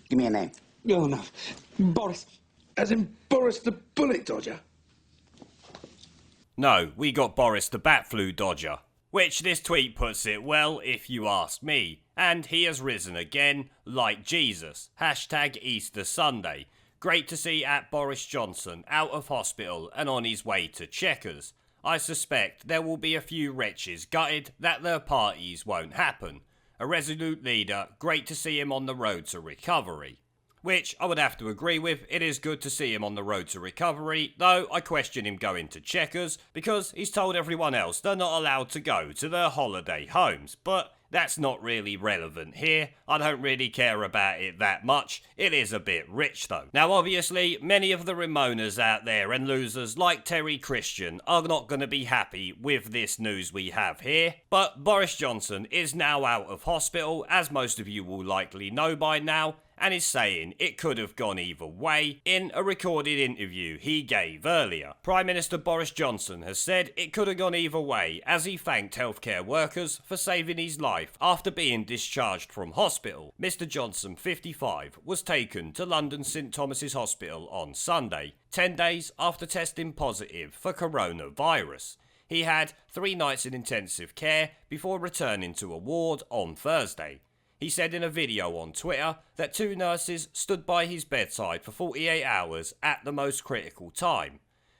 Give me a name. Oh, no. Boris. As in Boris the bullet dodger? No, we got Boris the bat flu dodger. Which this tweet puts it well, if you ask me. And he has risen again, like Jesus. Hashtag Easter Sunday. Great to see at Boris Johnson out of hospital and on his way to Chequers. I suspect there will be a few wretches gutted that their parties won't happen. A resolute leader, great to see him on the road to recovery. Which I would have to agree with, it is good to see him on the road to recovery, though I question him going to Chequers because he's told everyone else they're not allowed to go to their holiday homes, but that's not really relevant here. I don't really care about it that much. It is a bit rich though. Now obviously, many of the Ramonas out there and losers like Terry Christian are not going to be happy with this news we have here. But Boris Johnson is now out of hospital, as most of you will likely know by now, and is saying it could have gone either way in a recorded interview he gave earlier. Prime Minister Boris Johnson has said it could have gone either way as he thanked healthcare workers for saving his life after being discharged from hospital. Mr Johnson, 55, was taken to London St Thomas's Hospital on Sunday, 10 days after testing positive for coronavirus. He had 3 nights in intensive care before returning to a ward on Thursday. He said in a video on Twitter that 2 nurses stood by his bedside for 48 hours at the most critical time.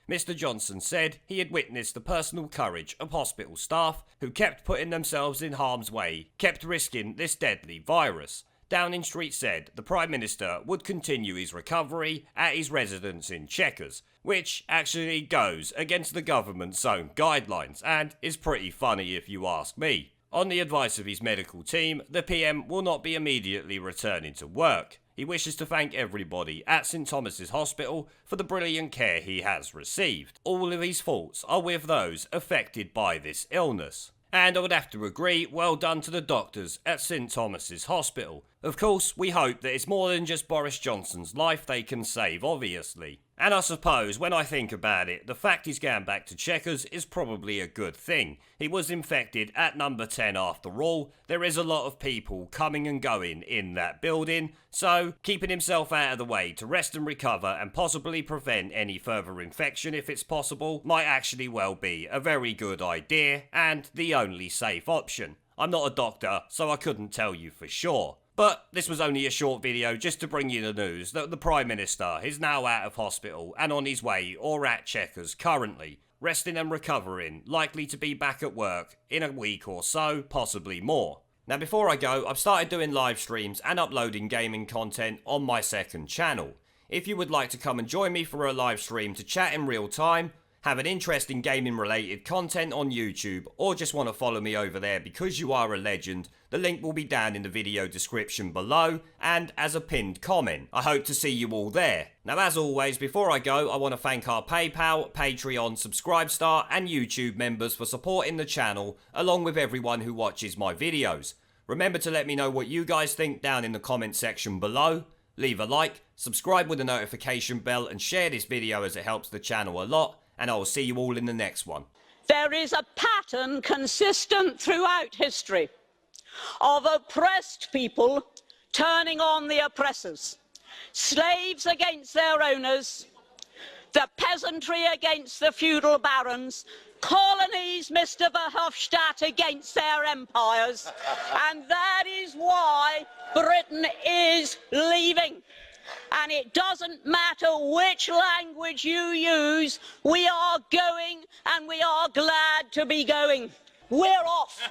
Mr Johnson said he had witnessed the personal courage of hospital staff who kept putting themselves in harm's way, kept risking this deadly virus. Downing Street said the Prime Minister would continue his recovery at his residence in Chequers, which actually goes against the government's own guidelines and is pretty funny if you ask me. On the advice of his medical team, the PM will not be immediately returning to work. He wishes to thank everybody at St Thomas's Hospital for the brilliant care he has received. All of his thoughts are with those affected by this illness. And I would have to agree, well done to the doctors at St Thomas's Hospital. Of course, we hope that it's more than just Boris Johnson's life they can save, obviously. And I suppose, when I think about it, the fact he's going back to Chequers is probably a good thing. He was infected at number 10 after all. There is a lot of people coming and going in that building, so keeping himself out of the way to rest and recover and possibly prevent any further infection if it's possible might actually well be a very good idea and the only safe option. I'm not a doctor, so I couldn't tell you for sure. But this was only a short video just to bring you the news that the Prime Minister is now out of hospital and on his way or at Chequers currently, resting and recovering, likely to be back at work in a week or so, possibly more. Now before I go, I've started doing live streams and uploading gaming content on my second channel. If you would like to come and join me for a live stream to chat in real time, have an interest in gaming related content on YouTube, or just want to follow me over there because you are a legend, the link will be down in the video description below and as a pinned comment. I hope to see you all there. Now as always, before I go, I want to thank our PayPal, Patreon, Subscribestar and YouTube members for supporting the channel, along with everyone who watches my videos. Remember to let me know what you guys think down in the comment section below. Leave a like, subscribe with the notification bell and share this video as it helps the channel a lot. And I will see you all in the next one. There is a pattern consistent throughout history of oppressed people turning on the oppressors. Slaves against their owners, the peasantry against the feudal barons, colonies, Mr. Verhofstadt, against their empires. And that is why Britain is leaving. And it doesn't matter which language you use, we are going and we are glad to be going. We're off.